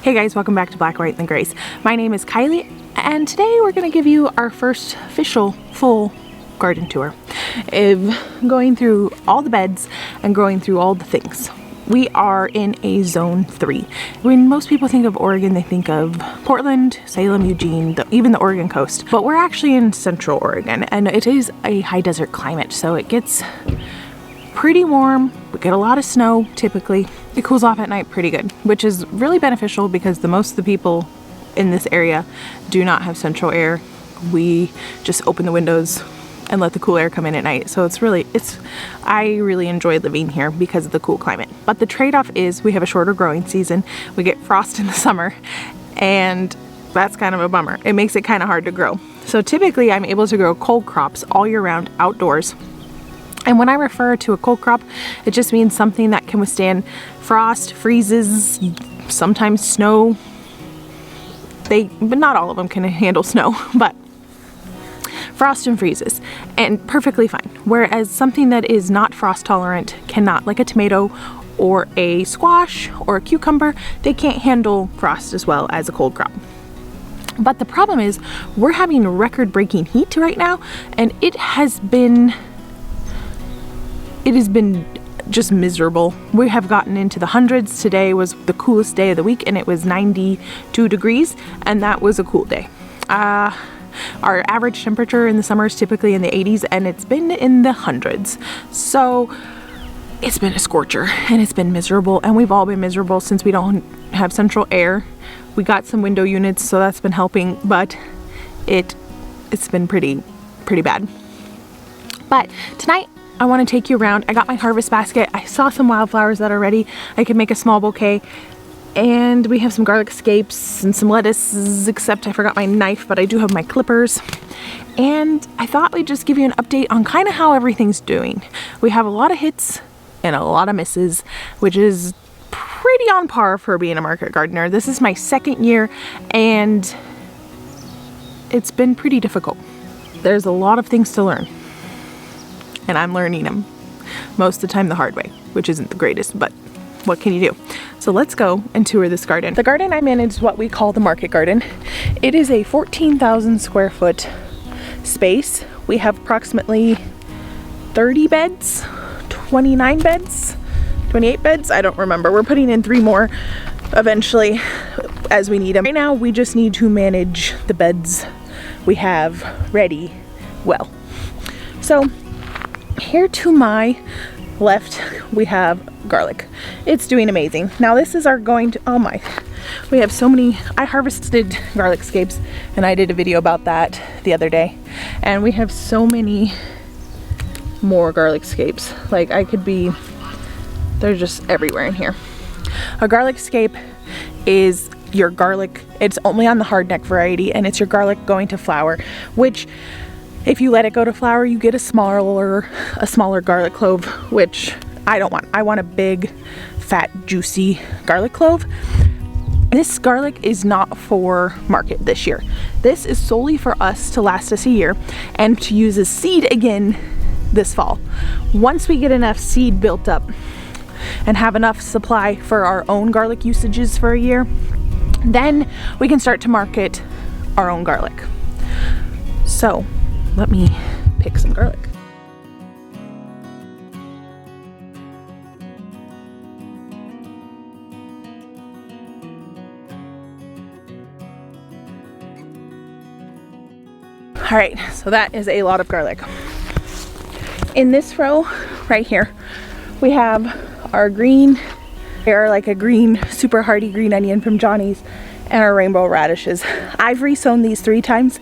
Hey guys, welcome back to Black, White, and Grace. My name is Kylie, and today we're going to give you our first official full garden tour of going through all the beds and going through all the things. We are in a zone 3. When most people think of Oregon, they think of Portland, Salem, Eugene, even the Oregon coast. But we're actually in central Oregon, and it is a high desert climate, so it gets pretty warm. We get a lot of snow typically. It cools off at night pretty good, which is really beneficial because most of the people in this area do not have central air. We just open the windows and let the cool air come in at night. So I really enjoy living here because of the cool climate. But the trade-off is we have a shorter growing season. We get frost in the summer, and that's kind of a bummer. It makes it kind of hard to grow. So typically I'm able to grow cold crops all year round outdoors. And when I refer to a cold crop, it just means something that can withstand frost, freezes, sometimes snow. But not all of them can handle snow, but frost and freezes, and perfectly fine. Whereas something that is not frost tolerant cannot, like a tomato or a squash or a cucumber, they can't handle frost as well as a cold crop. But the problem is we're having record-breaking heat right now, and it has been just miserable. We have gotten into the hundreds. Today was the coolest day of the week, and it was 92 degrees, and that was a cool day. Our average temperature in the summer is typically in the 80s, and it's been in the hundreds. So it's been a scorcher, and it's been miserable, and we've all been miserable since we don't have central air. We got some window units, so that's been helping, but it's been pretty bad. But tonight I want to take you around. I got my harvest basket. I saw some wildflowers that are ready. I could make a small bouquet. And we have some garlic scapes and some lettuces, except I forgot my knife, but I do have my clippers. And I thought we'd just give you an update on kind of how everything's doing. We have a lot of hits and a lot of misses, which is pretty on par for being a market gardener. This is my second year, and it's been pretty difficult. There's a lot of things to learn, and I'm learning them most of the time the hard way, which isn't the greatest, but what can you do? So let's go and tour this garden. The garden I'm in is what we call the market garden. It is a 14,000 square foot space. We have approximately 30 beds, 29 beds, 28 beds, I don't remember. We're putting in 3 more eventually as we need them. Right now we just need to manage the beds we have ready well. So here to my left we have garlic. It's doing amazing. Now this is we have so many. I harvested garlic scapes, and I did a video about that the other day, and we have so many more garlic scapes. Like they're just everywhere in here. A garlic scape is your garlic. It's only on the hardneck variety, and it's your garlic going to flower, which if you let it go to flower, you get a smaller garlic clove, which I don't want. I want a big, fat, juicy garlic clove. This garlic is not for market this year. This is solely for us to last us a year and to use as seed again this fall. Once we get enough seed built up and have enough supply for our own garlic usages for a year, then we can start to market our own garlic. So let me pick some garlic. All right, so that is a lot of garlic. In this row right here, we have our green, they are like a green, super hardy green onion from Johnny's, and our rainbow radishes. I've resown these 3 times,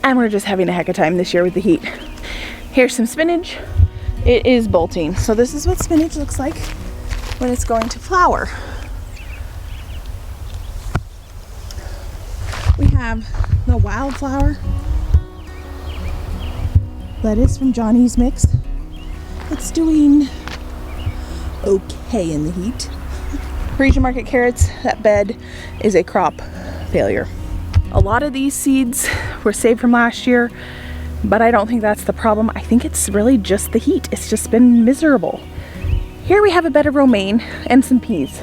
and we're just having a heck of a time this year with the heat. Here's some spinach. It is bolting. So this is what spinach looks like when it's going to flower. We have the wildflower lettuce from Johnny's mix. It's doing okay in the heat. Region Market carrots, that bed is a crop failure. A lot of these seeds were saved from last year, but I don't think that's the problem. I think it's really just the heat. It's just been miserable. Here we have a bed of romaine and some peas.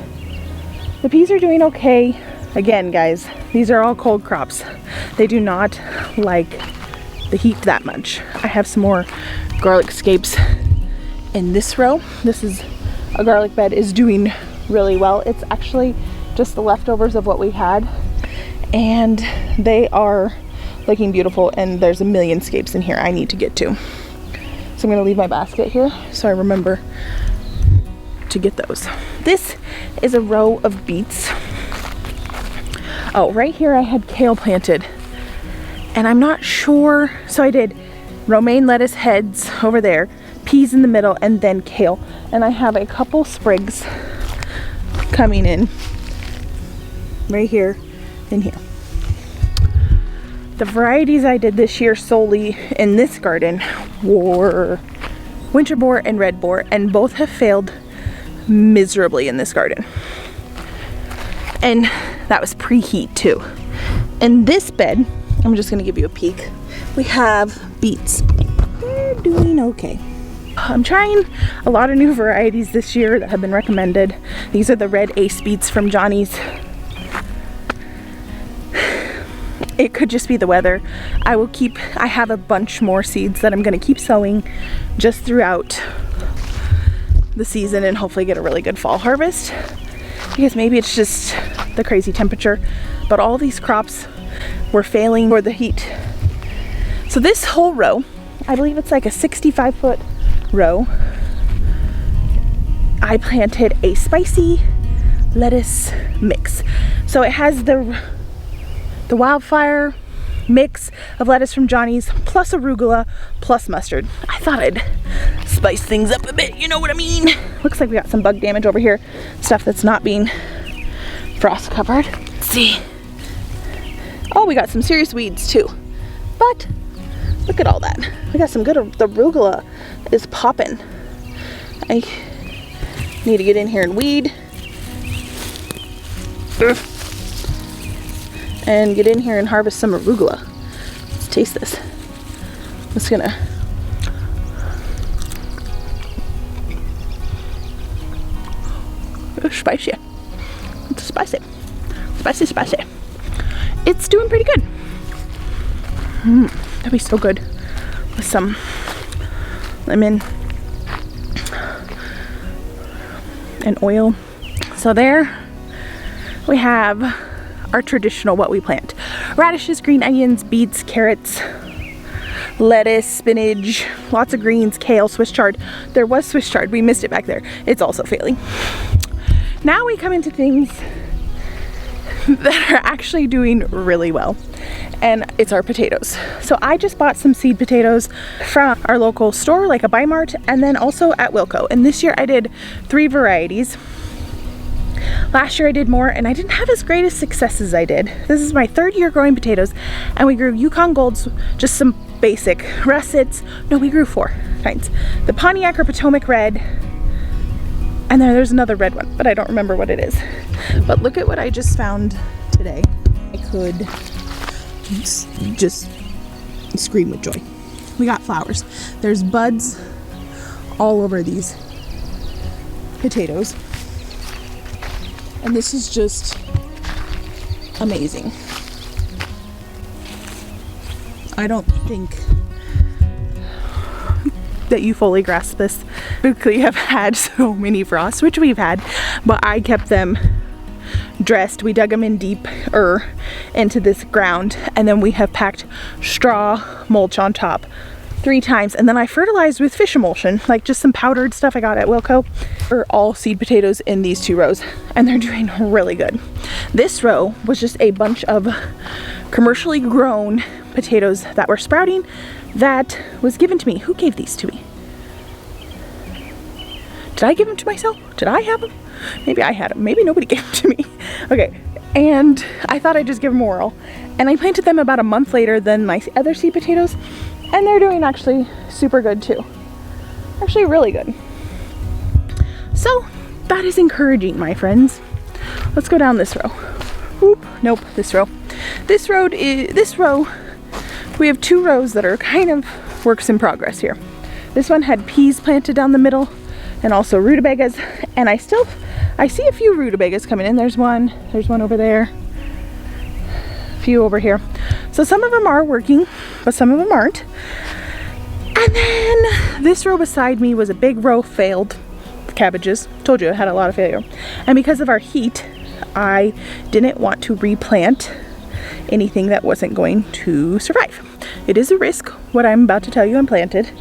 The peas are doing okay. Again, guys, these are all cold crops. They do not like the heat that much. I have some more garlic scapes in this row. This is a garlic bed, is doing really well. It's actually just the leftovers of what we had, and they are looking beautiful, and there's a million scapes in here I need to get to. So I'm gonna leave my basket here so I remember to get those. This is a row of beets. Oh, right here I had kale planted, and I'm not sure, so I did romaine lettuce heads over there, peas in the middle, and then kale. And I have a couple sprigs coming in right here and here. The varieties I did this year solely in this garden were winter boar and red boar, and both have failed miserably in this garden. And that was pre-heat too. In this bed, I'm just gonna give you a peek. We have beets. They're doing okay. I'm trying a lot of new varieties this year that have been recommended. These are the red ace beets from Johnny's. It could just be the weather. I have a bunch more seeds that I'm gonna keep sowing just throughout the season and hopefully get a really good fall harvest. Because maybe it's just the crazy temperature, but all these crops were failing for the heat. So this whole row, I believe it's like a 65-foot row, I planted a spicy lettuce mix. So it has the wildflower mix of lettuce from Johnny's plus arugula plus mustard. I thought I'd spice things up a bit, you know what I mean? Looks like we got some bug damage over here, stuff that's not being frost covered. Let's see. Oh, we got some serious weeds too, but look at all that. We got some good, the arugula is popping. I need to get in here and weed. And get in here and harvest some arugula. Let's taste this. I'm just gonna spicy. It's spicy. Spicy, spicy. It's doing pretty good. That'd be so good with some lemon and oil. So there we have our traditional what we plant. Radishes, green onions, beets, carrots, lettuce, spinach, lots of greens, kale, Swiss chard. There was Swiss chard, we missed it back there. It's also failing. Now we come into things that are actually doing really well, and it's our potatoes. So I just bought some seed potatoes from our local store, like a Bi-Mart, and then also at Wilco. And this year I did 3 varieties. Last year I did more, and I didn't have as great a success as I did. This is my 3rd year growing potatoes, and we grew Yukon Golds, just some basic russets. No, we grew 4 kinds. The Pontiac or Potomac Red, and then there's another red one, but I don't remember what it is. But look at what I just found today. I could just scream with joy. We got flowers. There's buds all over these potatoes. And this is just amazing. I don't think that you fully grasp this. We have had so many frosts, which we've had, but I kept them dressed. We dug them in deeper into this ground, and then we have packed straw mulch on top 3 times, and then I fertilized with fish emulsion, like just some powdered stuff I got at Wilco. For all seed potatoes in these 2 rows, and they're doing really good. This row was just a bunch of commercially grown potatoes that were sprouting that was given to me. Who gave these to me? Did I give them to myself? Did I have them? Maybe I had them. Maybe nobody gave them to me. Okay, and I thought I'd just give them a whirl. And I planted them about a month later than my other seed potatoes, and they're doing actually super good too. Actually really good. So that is encouraging, my friends. Let's go down this row. Oop, nope, this row. This row, we have 2 rows that are kind of works in progress here. This one had peas planted down the middle, and also rutabagas. And I see a few rutabagas coming in. There's one over there, a few over here. So some of them are working, but some of them aren't. And then this row beside me was a big row failed cabbages. Told you it had a lot of failure. And because of our heat, I didn't want to replant anything that wasn't going to survive. It is a risk, what I'm about to tell you, and planted,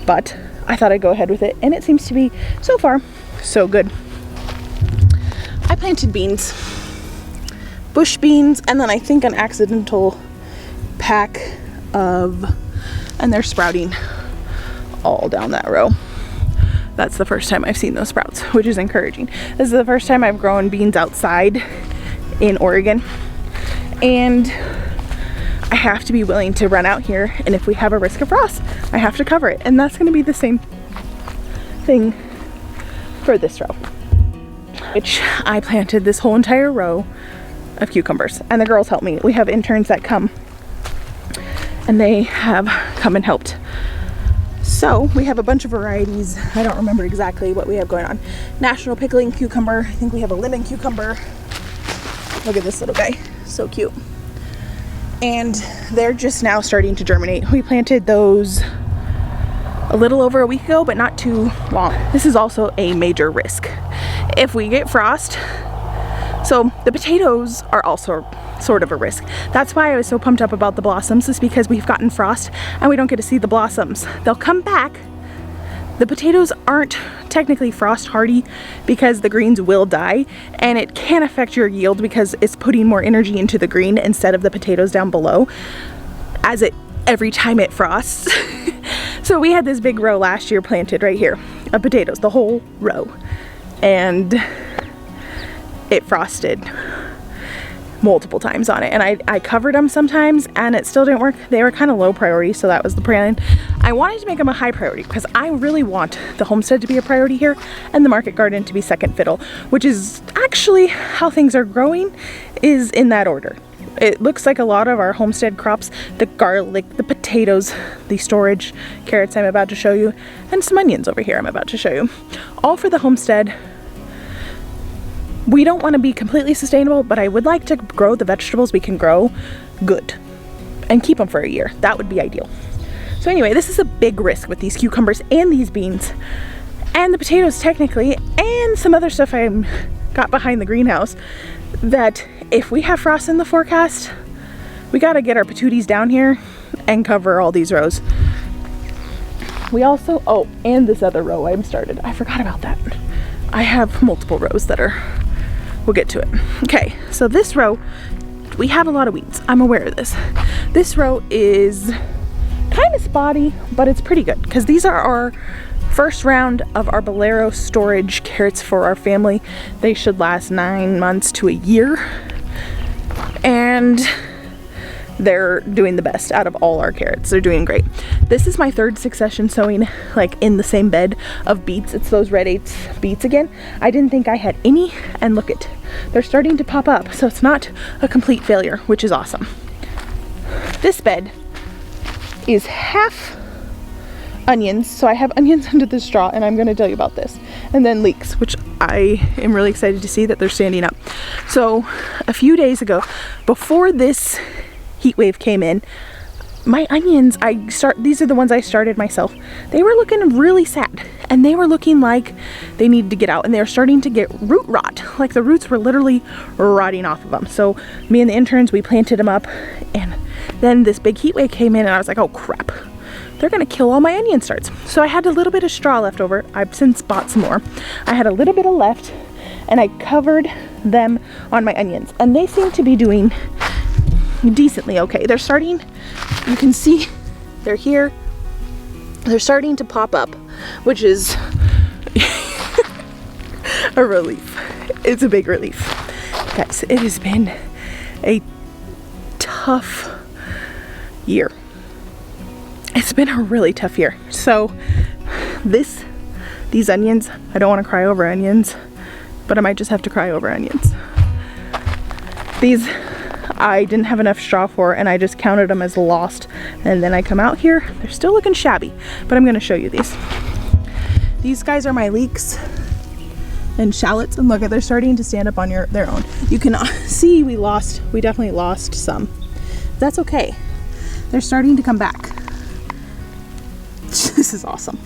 but I thought I'd go ahead with it, and it seems to be, so far, so good. I planted beans, bush beans, and then I think an accidental pack of, and they're sprouting all down that row. That's the first time I've seen those sprouts, which is encouraging. This is the first time I've grown beans outside in Oregon, and I have to be willing to run out here, and if we have a risk of frost, I have to cover it, and that's going to be the same thing for this row, which I planted this whole entire row of cucumbers, and the girls helped me. We have interns that come, and they have come and helped. So we have a bunch of varieties. I don't remember exactly what we have going on. National pickling cucumber. I think we have a lemon cucumber. Look at this little guy, so cute. And they're just now starting to germinate. We planted those a little over a week ago, but not too long. This is also a major risk. If we get frost, so the potatoes are also sort of a risk. That's why I was so pumped up about the blossoms, is because we've gotten frost and we don't get to see the blossoms. They'll come back. The potatoes aren't technically frost hardy because the greens will die, and it can affect your yield because it's putting more energy into the green instead of the potatoes down below every time it frosts. So we had this big row last year planted right here of potatoes, the whole row, and it frosted multiple times on it, and I covered them sometimes and it still didn't work. They were kind of low priority, so that was the plan. I wanted to make them a high priority because I really want the homestead to be a priority here and the market garden to be second fiddle, which is actually how things are growing, is in that order. It looks like a lot of our homestead crops, the garlic, the potatoes, the storage carrots I'm about to show you, and some onions over here I'm about to show you, all for the homestead. We don't want to be completely sustainable, but I would like to grow the vegetables we can grow good and keep them for a year. That would be ideal. So anyway, this is a big risk with these cucumbers and these beans and the potatoes technically, and some other stuff I got behind the greenhouse, that if we have frost in the forecast, we got to get our patooties down here and cover all these rows. We also, oh, and this other row I started. I forgot about that. I have multiple rows that are, we'll get to it. Okay, so this row, we have a lot of weeds. I'm aware of this. This row is kind of spotty, but it's pretty good because these are our first round of our Bolero storage carrots for our family. They should last 9 months to a year, and they're doing the best out of all our carrots. They're doing great. This is my third succession sowing, like in the same bed of beets. It's those red 8s beets again. I didn't think I had any, and look it, they're starting to pop up. So it's not a complete failure, which is awesome. This bed is half onions, so I have onions under the straw, and I'm going to tell you about this, and then leeks, which I am really excited to see that they're standing up. So a few days ago, before this heat wave came in, my onions, these are the ones I started myself, they were looking really sad, and they were looking like they needed to get out, and they were starting to get root rot, like the roots were literally rotting off of them. So me and the interns, we planted them up, and then this big heat wave came in, and I was like, oh crap, they're gonna kill all my onion starts. So I had a little bit of straw left over. I've since bought some more. I had a little bit of left, and I covered them on my onions, and they seem to be doing decently okay. They're starting, you can see they're here, they're starting to pop up, which is a relief. It's a big relief. Guys, it has been a tough year. It's been a really tough year. So these onions, I don't want to cry over onions, but I might just have to cry over onions. These I didn't have enough straw for, and I just counted them as lost. And then I come out here, they're still looking shabby, but I'm going to show you these. These guys are my leeks and shallots, and look, they're starting to stand up on their own. You can see we definitely lost some. That's okay. They're starting to come back. This is awesome.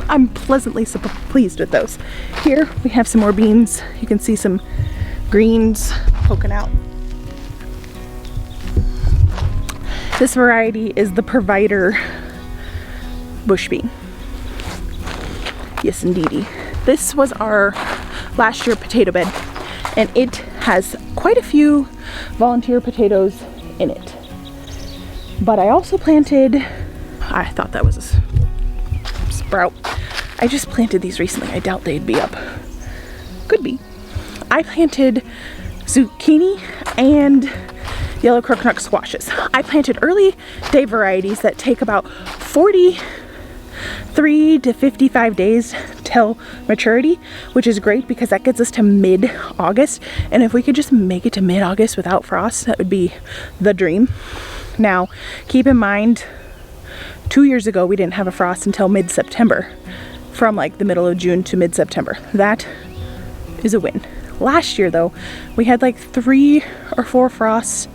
I'm pleasantly pleased with those. Here we have some more beans. You can see some greens poking out. This variety is the Provider bush bean. Yes, indeedy. This was our last year potato bed, and it has quite a few volunteer potatoes in it. But I also planted, I thought that was a sprout. I just planted these recently. I doubt they'd be up. Could be. I planted zucchini and yellow crooknut squashes. I planted early day varieties that take about 43 to 55 days till maturity, which is great because that gets us to mid-August. And if we could just make it to mid-August without frost, that would be the dream. Now, keep in mind, 2 years ago, we didn't have a frost until mid-September, from like the middle of June to mid-September. That is a win. Last year though, we had like 3 or 4 frosts.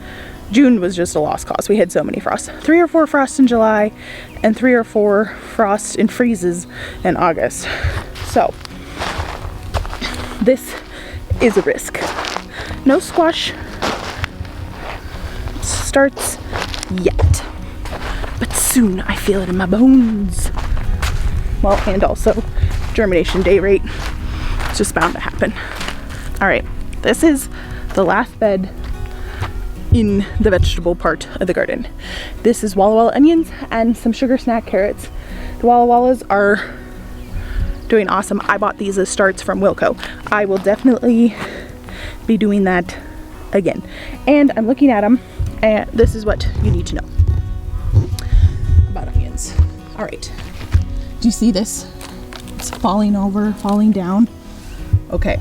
June was just a lost cause. We had so many frosts. 3 or 4 frosts in July and 3 or 4 frosts and freezes in August. So this is a risk. No squash starts yet, but soon. I feel it in my bones. Well, and also germination day rate. It's just bound to happen. All right, this is the last bed in the vegetable part of the garden. This is Walla Walla onions and some sugar snack carrots. The Walla Wallas are doing awesome. I bought these as starts from Wilco. I will definitely be doing that again. And I'm looking at them, and this is what you need to know about onions. All right, do you see this? It's falling over, falling down. Okay.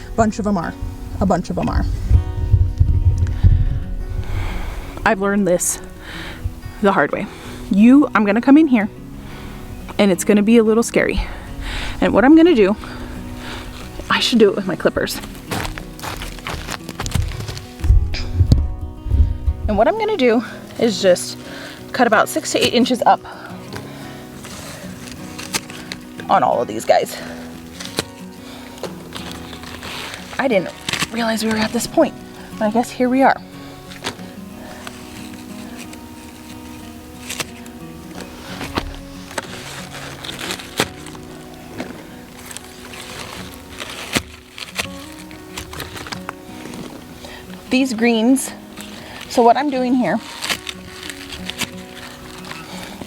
A bunch of them are. I've learned this the hard way. I'm gonna come in here and it's gonna be a little scary. And what I'm gonna do, I should do it with my clippers. And what I'm gonna do is just cut about 6 to 8 inches up on all of these guys. I didn't realize we were at this point, but I guess here we are. These greens, so what I'm doing here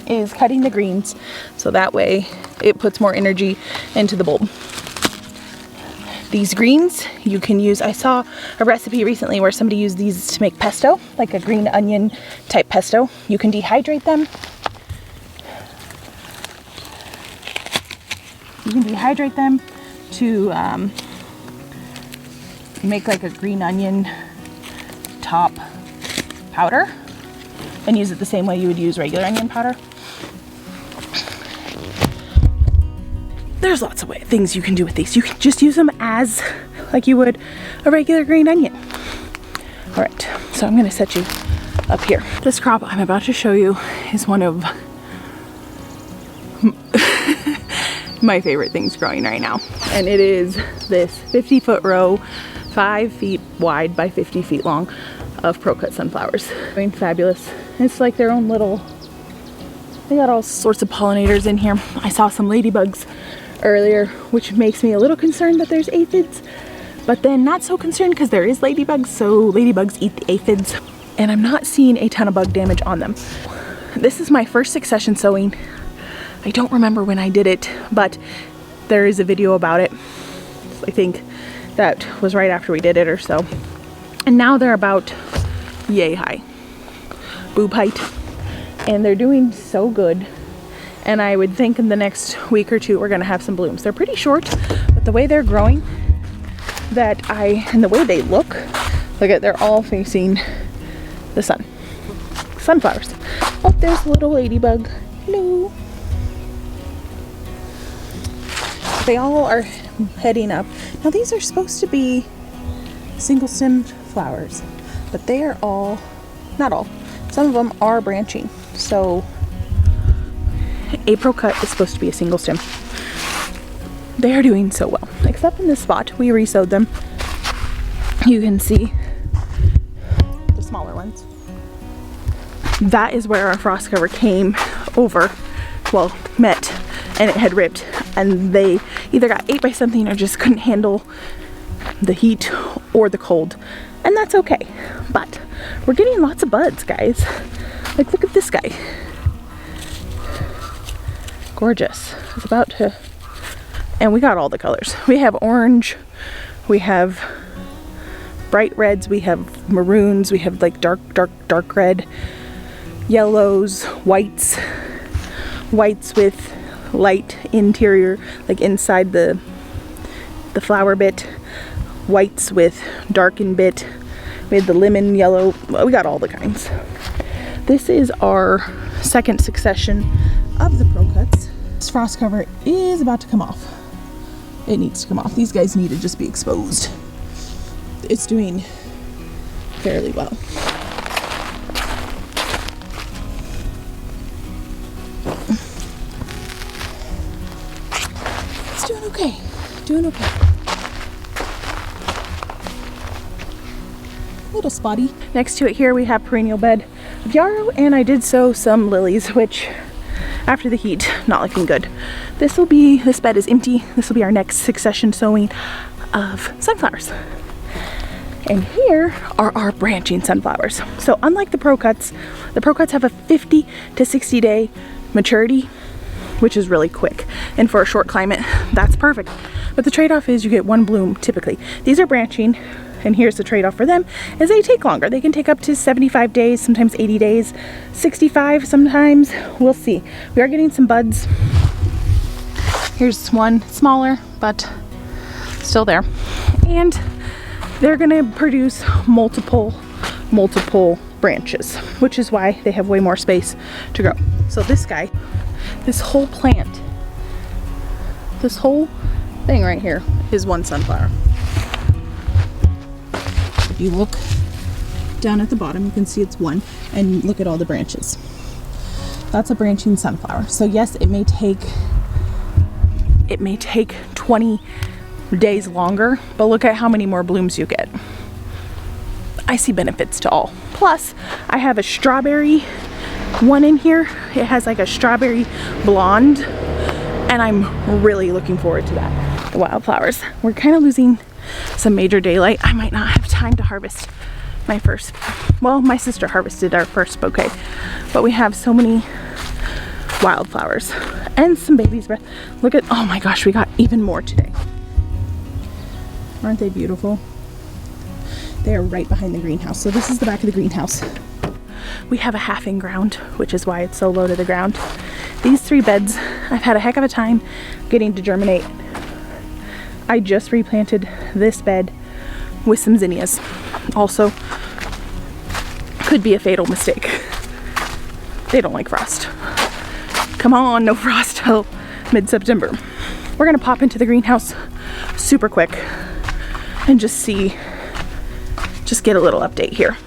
is cutting the greens so that way it puts more energy into the bulb. These greens you can use, I saw a recipe recently where somebody used these to make pesto, like a green onion type pesto. You can dehydrate them. You can dehydrate them to make like a green onion top powder and use it the same way you would use regular onion powder. There's lots of things you can do with these. You can just use them as like you would a regular green onion. All right, so I'm gonna set you up here. This crop I'm about to show you is one of my favorite things growing right now. And it is this 50-foot row, 5 feet wide by 50 feet long of pro-cut sunflowers. Doing fabulous. It's like their own little, they got all sorts of pollinators in here. I saw some ladybugs earlier, which makes me a little concerned that there's aphids, but then not so concerned because there is ladybugs, so ladybugs eat the aphids, and I'm not seeing a ton of bug damage on them. This is my first succession sowing. I don't remember when I did it, but there is a video about it. I think that was right after we did it or so. And now they're about yay high, boob height, and they're doing so good. And I would think in the next week or two we're gonna have some blooms. They're pretty short, but the way they're growing, and the way they look at, they're all facing the sun. Sunflowers. Oh, there's a little ladybug. Hello. They all are heading up. Now these are supposed to be single stem flowers, but they are all, not all, some of them are branching. So apricot is supposed to be a single stem. They are doing so well, except in this spot. We resowed them. You can see the smaller ones. That is where our frost cover came over, well, met, and it had ripped, and they either got ate by something or just couldn't handle the heat or the cold, and that's okay. But we're getting lots of buds, guys. Like, look at this guy. Gorgeous. It's about to, and we got all the colors. We have orange, we have bright reds, we have maroons, we have like dark red, yellows, whites with light interior, like inside the flower bit, whites with darkened bit. We had the lemon yellow. We got all the kinds. This is our second succession of the Pro Cuts. This frost cover is about to come off. It needs to come off. These guys need to just be exposed. It's doing fairly well. It's doing okay. Doing okay. A little spotty. Next to it here we have perennial bed of yarrow, and I did sow some lilies, which after the heat, not looking good. This bed is empty. This will be our next succession sowing of sunflowers. And here are our branching sunflowers. So unlike the Pro Cuts have a 50 to 60 day maturity, which is really quick. And for a short climate, that's perfect. But the trade-off is you get one bloom typically. These are branching, and here's the trade-off for them, is they take longer. They can take up to 75 days, sometimes 80 days, 65 sometimes. We'll see. We are getting some buds. Here's one smaller, but still there. And they're gonna produce multiple branches, which is why they have way more space to grow. So this guy, this whole plant, this whole thing right here is one sunflower. If you look down at the bottom, you can see it's one, and look at all the branches. That's a branching sunflower. So yes, it may take 20 days longer, but look at how many more blooms you get. I see benefits to all. Plus, I have a strawberry one in here. It has like a strawberry blonde, and I'm really looking forward to that. The wildflowers. We're kind of losing some major daylight. I might not have time to harvest my first, well, my sister harvested our first bouquet, but we have so many wildflowers and some baby's breath. Look at, oh my gosh, we got even more today. Aren't they beautiful? They are right behind the greenhouse. So this is the back of the greenhouse. We have a half in ground, which is why it's so low to the ground. These 3 beds, I've had a heck of a time getting to germinate. I just replanted this bed with some zinnias. Also, could be a fatal mistake. They don't like frost. Come on, no frost till mid-September. We're gonna pop into the greenhouse super quick and just get a little update here.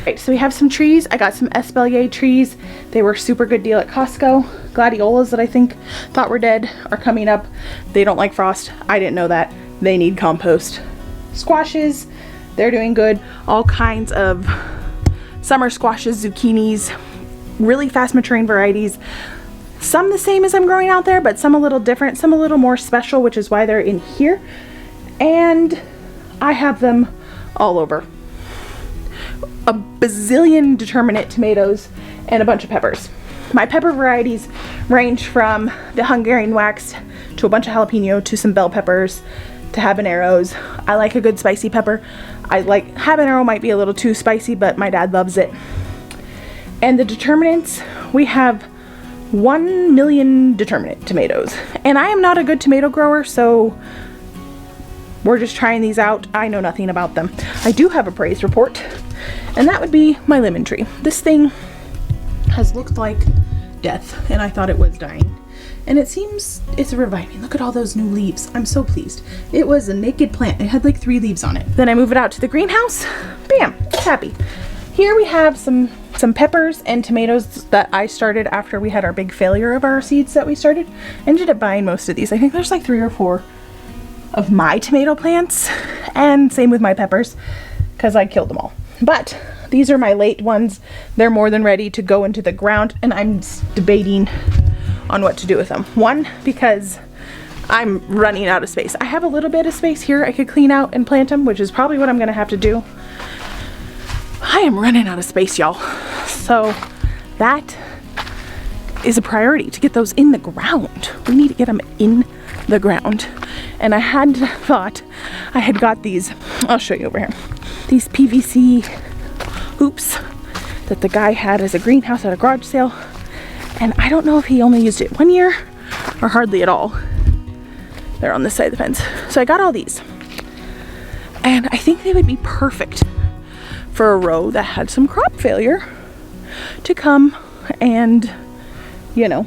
Right, so we have some trees. I got some espalier trees. They were super good deal at Costco. Gladiolas that I thought were dead are coming up. They don't like frost. I didn't know that. They need compost. Squashes, they're doing good. All kinds of summer squashes, zucchinis, really fast maturing varieties. Some the same as I'm growing out there, but some a little different, some a little more special, which is why they're in here. And I have them all over. A bazillion determinate tomatoes and a bunch of peppers. My pepper varieties range from the Hungarian waxed to a bunch of jalapeno to some bell peppers to habaneros. I like a good spicy pepper. I like habanero, might be a little too spicy, but my dad loves it. And the determinants, we have 1 million determinate tomatoes. And I am not a good tomato grower, so we're just trying these out. I know nothing about them. I do have a praise report, and that would be my lemon tree. This thing has looked like death, and I thought it was dying. And it seems it's reviving. Look at all those new leaves. I'm so pleased. It was a naked plant. It had like 3 leaves on it. Then I move it out to the greenhouse. Bam, it's happy. Here we have some peppers and tomatoes that I started after we had our big failure of our seeds that we started. Ended up buying most of these. I think there's like 3 or 4 of my tomato plants, and same with my peppers because I killed them all. But these are my late ones. They're more than ready to go into the ground, and I'm debating on what to do with them. One, because I'm running out of space. I have a little bit of space here I could clean out and plant them, which is probably what I'm gonna have to do. I am running out of space, y'all. So that is a priority, to get those in the ground. We need to get them in the ground. And I had thought I had got these, I'll show you over here, these PVC hoops that the guy had as a greenhouse at a garage sale. And I don't know if he only used it 1 year or hardly at all. They're on this side of the fence. So I got all these. And I think they would be perfect for a row that had some crop failure to come and, you know,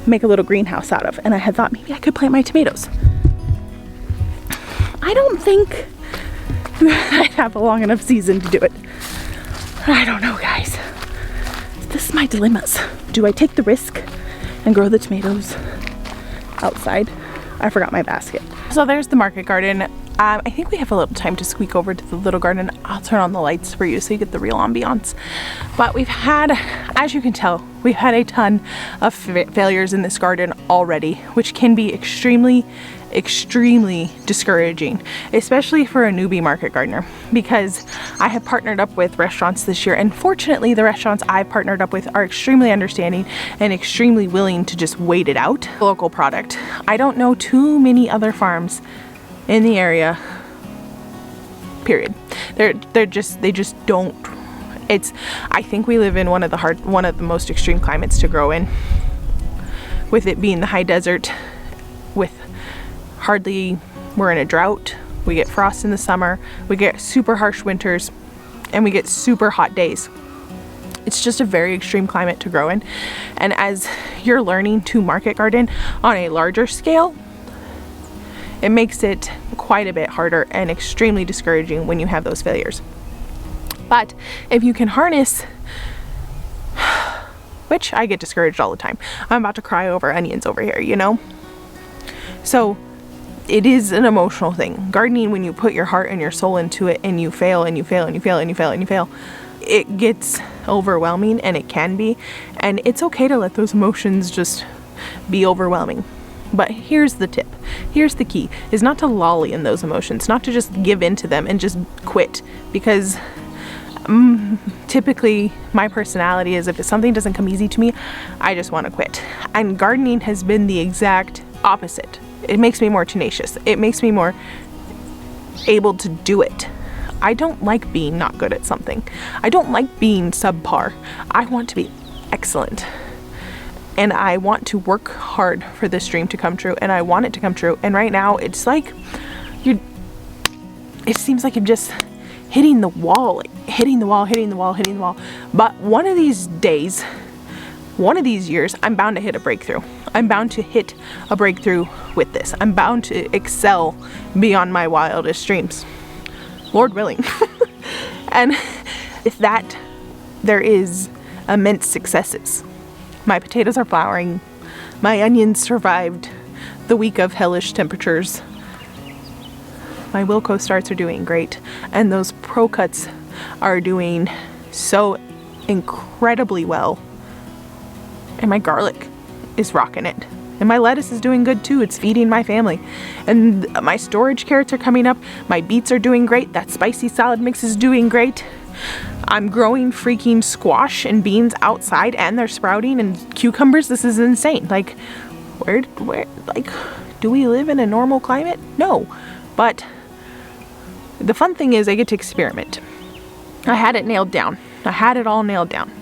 make a little greenhouse out of. And I had thought maybe I could plant my tomatoes. I don't think I'd have a long enough season to do it. I don't know, guys. This is my dilemmas. Do I take the risk and grow the tomatoes outside? I forgot my basket. So there's the market garden. I think we have a little time to squeak over to the little garden. I'll turn on the lights for you so you get the real ambiance. But we've had, as you can tell, we've had a ton of failures in this garden already, which can be extremely discouraging, especially for a newbie market gardener, because I have partnered up with restaurants this year, and fortunately the restaurants I've partnered up with are extremely understanding and extremely willing to just wait it out. Local product. I don't know too many other farms in the area, period. They just don't. I think we live in one of the most extreme climates to grow in, with it being the high desert, with we're in a drought. We get frost in the summer, we get super harsh winters, and we get super hot days. It's just a very extreme climate to grow in. And as you're learning to market garden on a larger scale, it makes it quite a bit harder and extremely discouraging when you have those failures. But if you can harness, which I get discouraged all the time. I'm about to cry over onions over here, you know? So it is an emotional thing. Gardening, when you put your heart and your soul into it and you fail and you fail and you fail and you fail and you fail, it gets overwhelming, and it can be. And it's okay to let those emotions just be overwhelming. But here's the tip. Here's the key, is not to lolly in those emotions, not to just give in to them and just quit. Because typically my personality is, if something doesn't come easy to me, I just want to quit. And gardening has been the exact opposite. It makes me more tenacious. It makes me more able to do it. I don't like being not good at something. I don't like being subpar. I want to be excellent. And I want to work hard for this dream to come true, and I want it to come true. And right now it's like it seems like I'm just hitting the wall, like hitting the wall. But one of these days, one of these years, I'm bound to hit a breakthrough. I'm bound to hit a breakthrough with this. I'm bound to excel beyond my wildest dreams, Lord willing. And with that, there is immense successes. My potatoes are flowering. My onions survived the week of hellish temperatures. My Wilco starts are doing great, and those Pro Cuts are doing so incredibly well. And my garlic is rocking it. And my lettuce is doing good too. It's feeding my family. And my storage carrots are coming up. My beets are doing great. That spicy salad mix is doing great. I'm growing freaking squash and beans outside, and they're sprouting, and cucumbers. This is insane. Like, where, like, do we live in a normal climate? No. But the fun thing is I get to experiment. I had it nailed down. I had it all nailed down.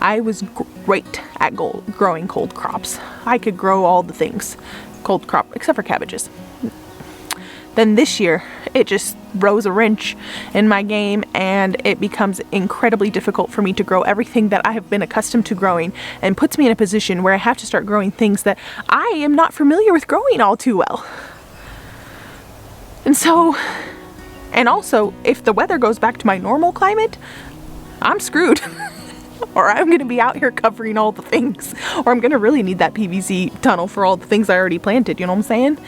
I was great at growing cold crops. I could grow all the things. Cold crop, except for cabbages. then this year it just throws a wrench in my game, and it becomes incredibly difficult for me to grow everything that I have been accustomed to growing, and puts me in a position where I have to start growing things that I am not familiar with growing all too well. And so, and also, if the weather goes back to my normal climate, I'm screwed. Or I'm gonna be out here covering all the things. Or I'm gonna really need that PVC tunnel for all the things I already planted, you know what I'm saying?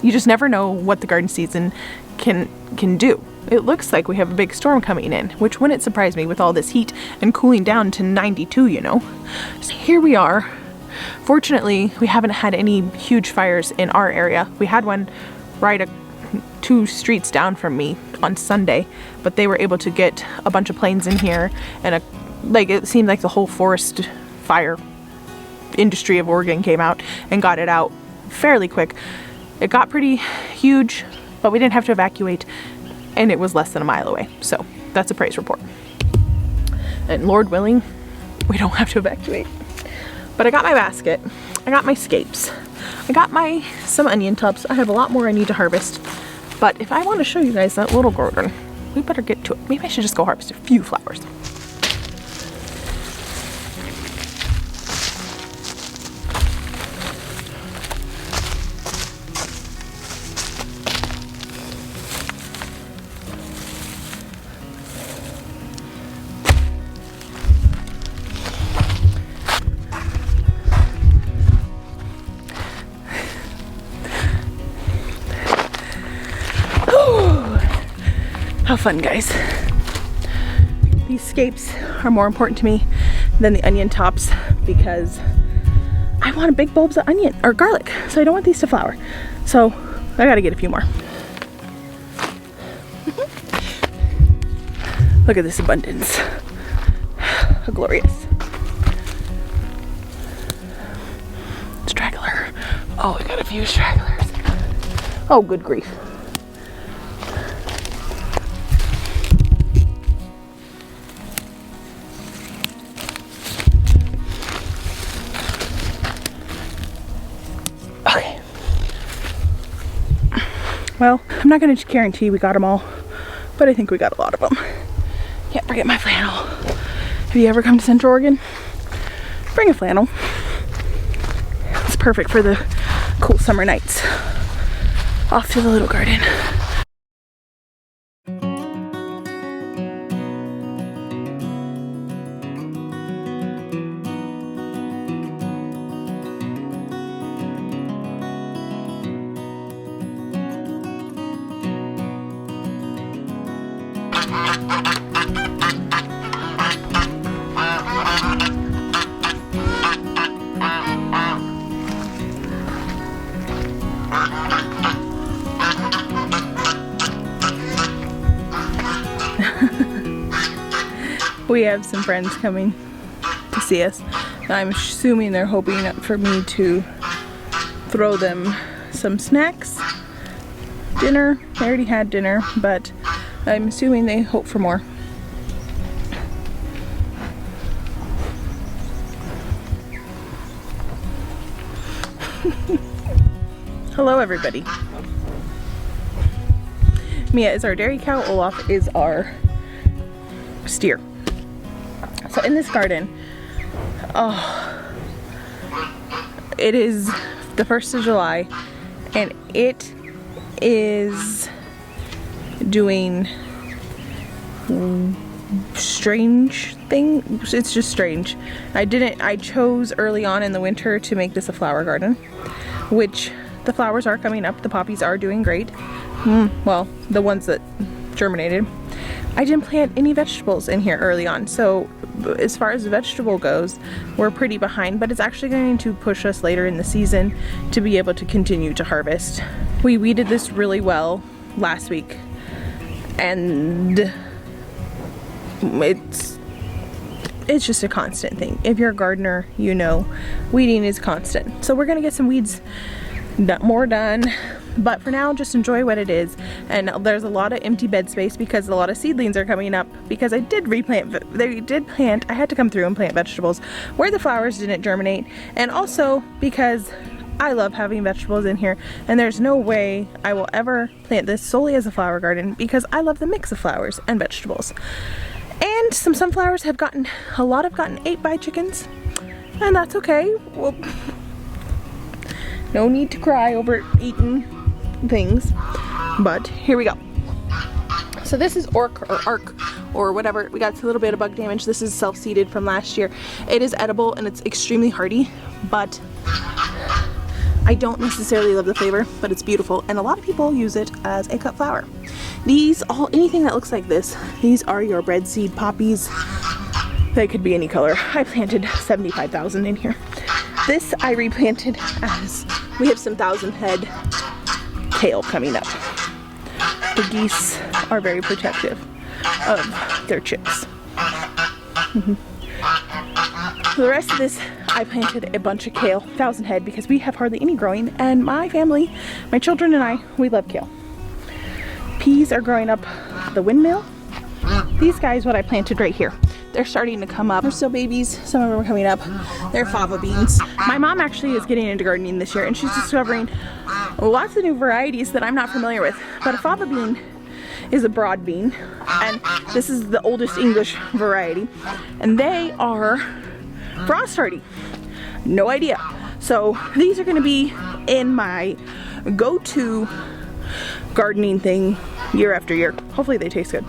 You just never know what the garden season can do. It looks like we have a big storm coming in, which wouldn't surprise me with all this heat and cooling down to 92, you know? So here we are. Fortunately, we haven't had any huge fires in our area. We had one right 2 streets down from me on Sunday, but they were able to get a bunch of planes in here, and it seemed like the whole forest fire industry of Oregon came out and got it out fairly quick. It got pretty huge, but we didn't have to evacuate, and it was less than a mile away. So that's a praise report. And Lord willing, we don't have to evacuate. But I got my basket, I got my scapes, I got some onion tops. I have a lot more I need to harvest, but if I want to show you guys that little garden, we better get to it. Maybe I should just go harvest a few flowers. How fun, guys. These scapes are more important to me than the onion tops because I want big bulbs of onion or garlic, so I don't want these to flower. So I gotta get a few more. Look at this abundance. How glorious. Straggler. Oh, we got a few stragglers. Oh, good grief. Well, I'm not going to guarantee we got them all, but I think we got a lot of them. Can't forget my flannel. Have you ever come to Central Oregon? Bring a flannel. It's perfect for the cool summer nights. Off to the little garden. We have some friends coming to see us. I'm assuming they're hoping for me to throw them some snacks, dinner. They already had dinner, but I'm assuming they hope for more. Hello, everybody. Mia is our dairy cow. Olaf is our steer. So in this garden, it is the 1st of July, and it is doing strange things. It's just strange. I chose early on in the winter to make this a flower garden, which the flowers are coming up. The poppies are doing great. Well, the ones that germinated. I didn't plant any vegetables in here early on, so as far as vegetable goes, we're pretty behind, but it's actually going to push us later in the season to be able to continue to harvest. We weeded this really well last week, and it's just a constant thing. If you're a gardener, you know weeding is constant. So we're gonna get some weeds more done, but for now just enjoy what it is. And there's a lot of empty bed space because a lot of seedlings are coming up, because I did I had to come through and plant vegetables where the flowers didn't germinate, and also because I love having vegetables in here, and there's no way I will ever plant this solely as a flower garden because I love the mix of flowers and vegetables. And some sunflowers have gotten, a lot have gotten ate by chickens, and that's okay. Well, no need to cry over eating things, but here we go. So this is arc or whatever. We got a little bit of bug damage. This is self-seeded from last year. It is edible and it's extremely hardy, but I don't necessarily love the flavor, but it's beautiful, and a lot of people use it as a cut flower. These, anything that looks like this, these are your bread seed poppies. They could be any color. I planted 75,000 in here. This I replanted as we have some 1,000 head kale coming up. The geese are very protective of their chicks. For the rest of this, I planted a bunch of kale, 1,000 head, because we have hardly any growing, and my family, my children and I, we love kale. Peas are growing up the windmill. These guys, what I planted right here, they're starting to come up. They're still babies, some of them are coming up. They're fava beans. My mom actually is getting into gardening this year, and she's discovering lots of new varieties that I'm not familiar with. But a fava bean is a broad bean, and this is the oldest English variety, and they are frost hardy. No idea. So these are going to be in my go-to gardening thing year after year. Hopefully they taste good.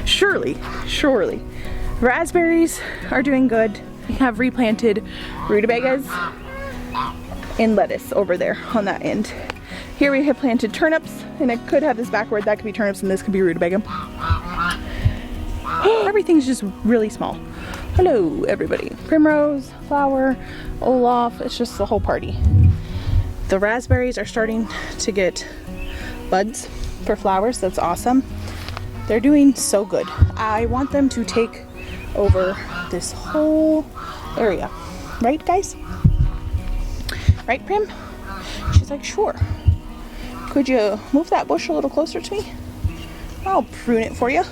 Surely. Raspberries are doing good. We have replanted rutabagas and lettuce over there on that end. Here we have planted turnips, and I could have this backward. That could be turnips and this could be rutabaga. Everything's just really small. Hello everybody. Primrose, flower, Olaf, it's just the whole party. The raspberries are starting to get buds for flowers. That's awesome. They're doing so good. I want them to take over this whole area. Right, guys? Right, Prim? She's like, sure. Could you move that bush a little closer to me? I'll prune it for you.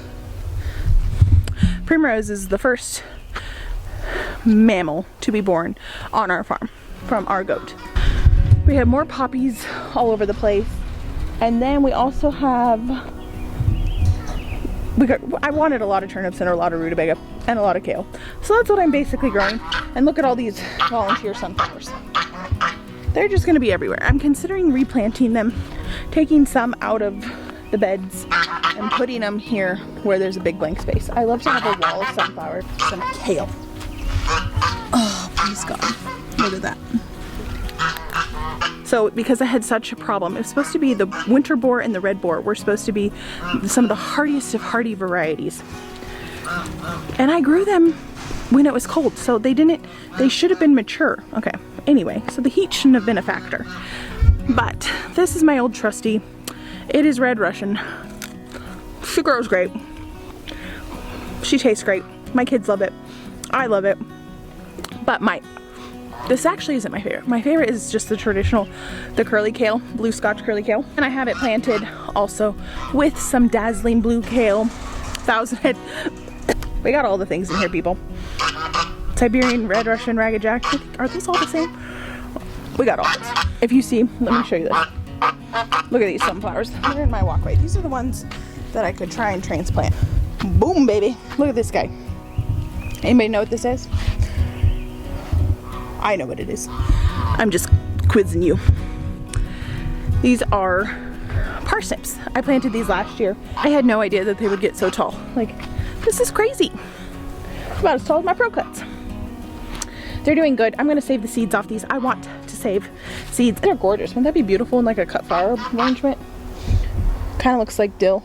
Primrose is the first mammal to be born on our farm from our goat. We have more poppies all over the place, and then we also have I wanted a lot of turnips and a lot of rutabaga and a lot of kale, so that's what I'm basically growing. And look at all these volunteer sunflowers. They're just going to be everywhere. I'm considering replanting them, taking some out of the beds and putting them here where there's a big blank space. I love to have a wall of sunflowers, some kale. Oh, please God, look at that. So because I had such a problem, it was supposed to be the winter boar and the red boar were supposed to be some of the hardiest of hardy varieties. And I grew them when it was cold, so they should have been mature. Okay, anyway, so the heat shouldn't have been a factor. But this is my old trusty. It is Red Russian. She grows great. She tastes great. My kids love it. I love it. But this actually isn't my favorite. My favorite is just the traditional, the curly kale, blue Scotch curly kale. And I have it planted also with some dazzling blue kale, 1,000 head. We got all the things in here, people. Siberian, Red Russian, Ragged Jack. Are those all the same? We got all this. If you see, let me show you this. Look at these sunflowers. They're in my walkway. These are the ones that I could try and transplant. Boom, baby. Look at this guy. Anybody know what this is? I know what it is. I'm just quizzing you. These are parsnips. I planted these last year. I had no idea that they would get so tall. Like, this is crazy. It's about as tall as my pro cuts. They're doing good. I'm gonna save the seeds off these. I want to save seeds. They're gorgeous. Wouldn't that be beautiful in like a cut flower arrangement? Kind of looks like dill.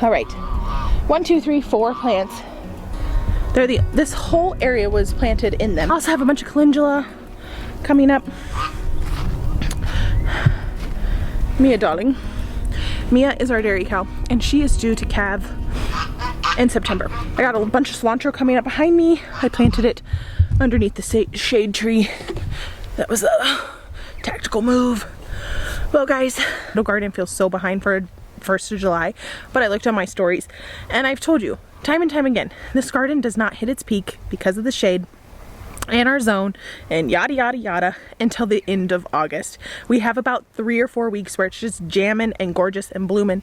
All right, 1, 2, 3, 4 plants. This whole area was planted in them. I also have a bunch of calendula coming up. Mia, darling. Mia is our dairy cow, and she is due to calve in September. I got a bunch of cilantro coming up behind me. I planted it underneath the shade tree. That was a tactical move. Well, guys, the garden feels so behind for 1st of July, but I looked on my stories, and I've told you time and time again, this garden does not hit its peak because of the shade and our zone and yada yada yada until the end of August. We have about 3 or 4 weeks where it's just jamming and gorgeous and blooming,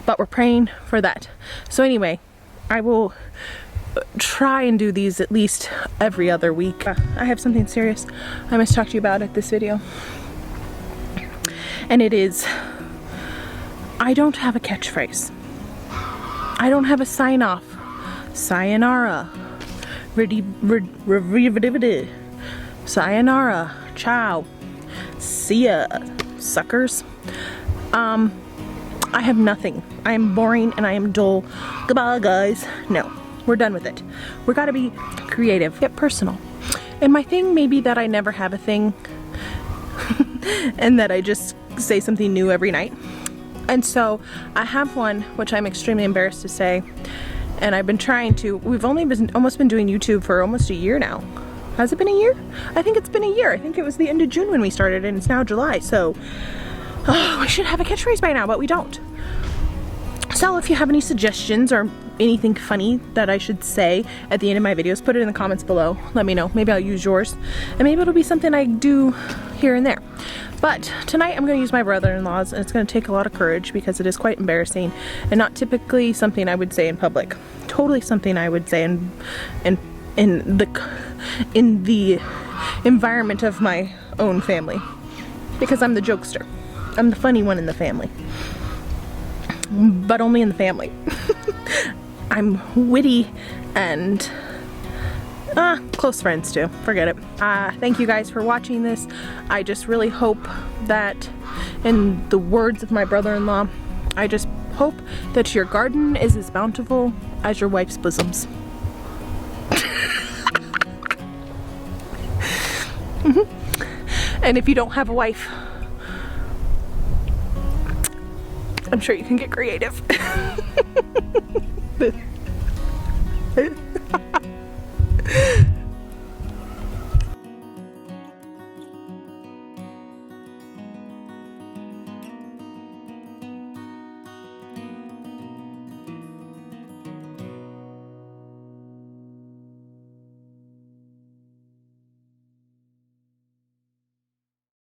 but we're praying for that. So anyway, I will try and do these at least every other week. I have something serious I must talk to you about at this video, and it is, I don't have a catchphrase. I don't have a sign off. Sayonara. Sayonara. Ciao. See ya, suckers. I have nothing. I am boring and I am dull. Goodbye, guys. No, we're done with it. We gotta be creative, get personal. And my thing may be that I never have a thing and that I just say something new every night. And so I have one which I'm extremely embarrassed to say, and I've been trying to. We've only almost been doing YouTube for almost a year now. Has it been a year? I think it's been a year. I think it was the end of June when we started, and it's now July. So we should have a catchphrase by now, but we don't. So if you have any suggestions or anything funny that I should say at the end of my videos, put it in the comments below. Let me know. Maybe I'll use yours, and maybe it'll be something I do here and there. But tonight I'm going to use my brother-in-law's, and it's going to take a lot of courage because it is quite embarrassing and not typically something I would say in public. Totally something I would say in the environment of my own family, because I'm the jokester. I'm the funny one in the family, but only in the family. I'm witty and close friends too. Forget it. Thank you guys for watching this. I just really hope that, in the words of my brother-in-law, I just hope that your garden is as bountiful as your wife's bosoms. And if you don't have a wife, I'm sure you can get creative.